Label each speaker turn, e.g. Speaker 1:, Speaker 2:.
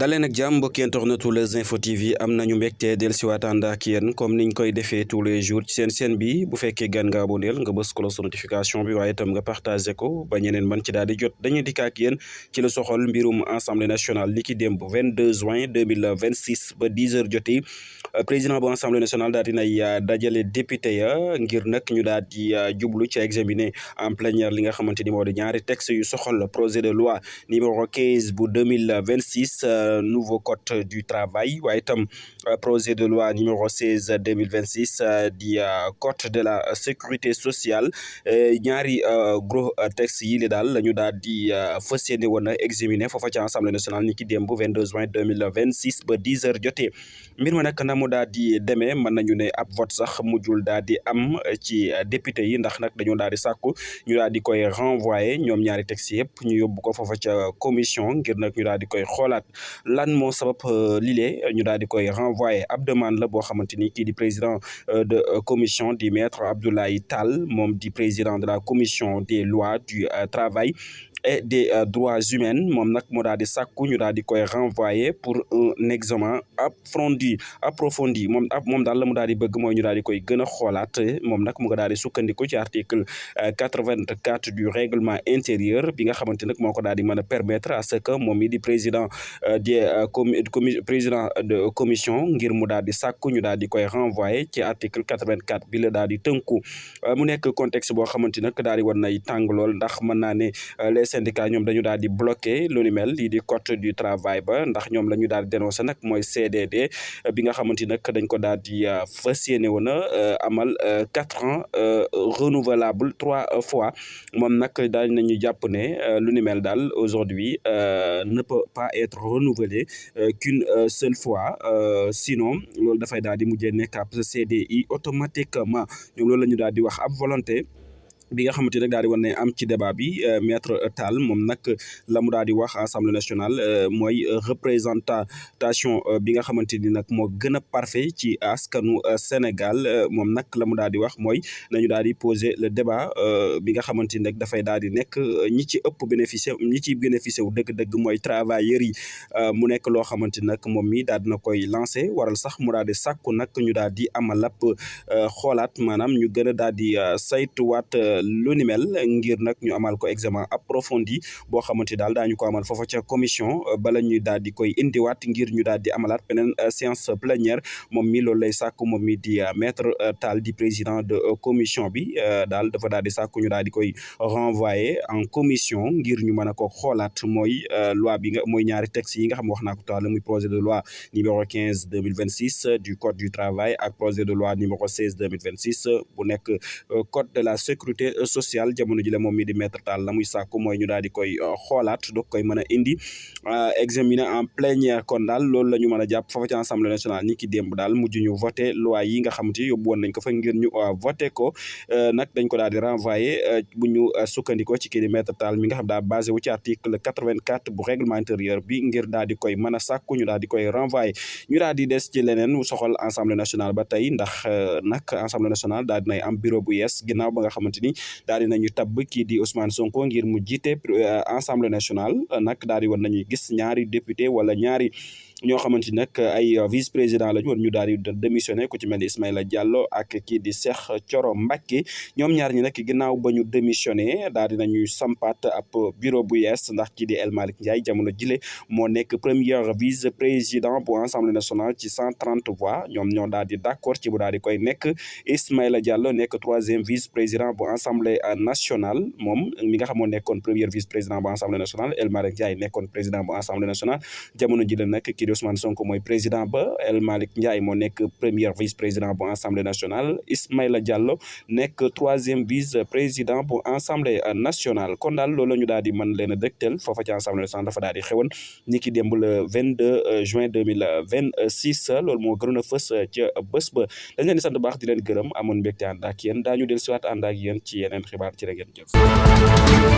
Speaker 1: daleen ak jàmm mbokki internetu Les Infos TV am nañu mbégte dellusiwaat ànd ak yéen comme niñ koy defee tous les jours ci seen chaîne bi bu fekkee gan nga aboneel nga bës cloche notification bi waaye itam nga partagé ko ba ñeneen mën ci daal di jot dañuy dikk ak yéen ci la soxol mbirum assemblée nationale li ki démb 22 juin 2026 ba 10 heures jotee président bu assemblée nationale daal dinay dajale député ya ngir nag ñu daal di jublu ci examiner en plénière li nga xamante ni moo di ñaari texte yu soxol projet de loi numéro 15 bu 2026 nouveau code du travail waaye itam projet de loi numéro 16 2026 di code de la sécurité sociale ñaari gros texte yi li daal la ñu daal di fas yéene woon a examiner foofa ci assemblée nationale ni ki démb 22 juin 2026 ba 10 heures jotee mbir ma nag na mu daal di demee mën nañu ne ab vote sax mujjul daal di am ci député yi ndax nag dañoo daal di sàkku ñu daal di koy renvoyer ñoom ñaari texte yëpp ñu yóbbu ko foofa ca commission ngir nag ñu daal di koy xoolaat lan moo sabab lile ñu daal di koy renvoyer ab demande la boo xamante ni kii di président de commission di maître Abdoulaye Tall moom di président de la commission des lois du travail et des droits humains moom nag moo daal di sàkku ñu daal di koy renvoyer pour un examen approfondi moom daal la mu daal di bëgg mooy ñu daal di koy gën a xoolaat moom nag mu nga daal di sukkandiku ci article 84 du règlement intérieur bi nga xamante nag moo ko daal di mën a permettre à ce que moom mi di président président de commission ngir mu daal di sàkku ñu daal di koy renvoyer ci article 84 bi la daal di tënku mu nekk contexte boo xamante nag daal di war nay tàng lool ndax mën naa ne les syndicats ñoom dañu daal di bloqué lu ni mel lii di code du travail ba ndax ñoom la ñu daal di dénoncé nag mooy CDD bi nga xamante nag dañ ko daal di fas yéene woon a amal 4 ans renouvelable 3 fois moom nag daal nañu jàpp ne lu ni mel daal aujourd'hui ne peut pas être renouvelé qu'une seule fois sinon loolu dafay daal di mujjee nekk ab CDI automatiquement ñoom loolu la ñu daal di wax ab volonté bi nga xamante nag daal di war ne am ci débat bi maître Tall moom nag la mu daal di wax assemblée nationale mooy représentation bi nga xamante ni nag moo gën a parfait ci askanu Sénégal moom nag la mu daal di wax mooy nañu daal di poser le débat bi nga xamante ni nag dafay daal di nekk ñi ci ëpp ñi ciy bénéficié wu dëgg-dëgg mooy travailleurs yi mu nekk loo xamante ni nag moom mi daal dina koy lancé waral sax mu daal di sàkku nag ñu daal di amal ab xoolaat maanaam ñu gën a daal di saytuwaat lu ni mel ngir nag ñu amal ko examen approfondi boo xamante daal daañu ko amal foofa ca commission bala ñuy daal di koy indiwaat ngir ñu daal di amalaat beneen séance plénière moom mi loolu lay sàkku moom mi di maître Tall di président de commission bi daal dafa daal di sàkku ñu daal di koy renvoyer en commission ngir ñu mën a ko xoolaat mooy loi bi mooy ñaari texte yi nga xam wax naa ko taala muy projet de loi numéro 15 2026 du code du travail ak projet de loi numéro 16 2026 bu nekk code de la sécurité sociale jamono ji la moom mi di maître Tall la muy sàkku mooy ñu daal di koy xoolaat doog koy mën a indi examiner en plénière kon daal loolu la ñu mën a jàpp foofa ci assemblée nationale ni ki démb daal mujj ñu voté loi yi nga xamante ni yóbbu woon nañ ko fa ngir ñu voté ko nag dañ ko daal di renvoyer bu ñu sukkandikoo ci kii di maître Tall mi nga xam daal basé wu ci article 84 bu règlement intérieur bi ngir daal di koy mën a sàkku ñu daal di koy renvoyer ñu daal di des ci leneen soxal assemblée nationale ba tey ndax nag assemblée nationale daal dinay am bureau bu yees ginnaaw ba nga xamante ni daal di nañu tabb kii di Ousmane Sonko ngir mu jiite assemblée nationale nag daal di war nañuy gis ñaari député wala ñaari ñoo xamante ni nag ay vice président lañu war ñu daal di démissionné ku ci mel ni Ismaïla Diallo ak kii di Cheikh Thioro Mbacké ñoom ñaar ñi nag ginnaaw ba ñu démissionné daal di nañuy sampaat ab bureau bu yees ndax kii di El Malick Ndiaye jamono jile moo nekk premier vice président bu assemblée nationale ci 130 voix ñoom ñoo daal di d'accord ci bu daal di koy nekk Ismaïla Diallo nekk troisième vice président bu assemblée nationale moom mi nga xam moo nekkoon premier vice président bu assemblée nationale El Malick Ndiaye nekkoon président bu assemblée nationale jamono jile nag kii di Ousmane Sonko mooy président ba El Malick Ndiaye moo nekk premier vice président bu assemblée nationale Ismaïla Diallo nekk troisième vice président bu assemblée nationale kon daal loolu la ñu daal di mën leen a dëgtal foofa ci assemblée nationale dafa daal di xewoon ni ki démb le 22 juin 2026 loolu moo gënoon a fës ca bés ba dañ leen di sant baax di leen gërëm amoon mbégte ànd ak yéen daañu del siwaat ànd ak yéen ci yeneen xibaar ci la ngeen jëf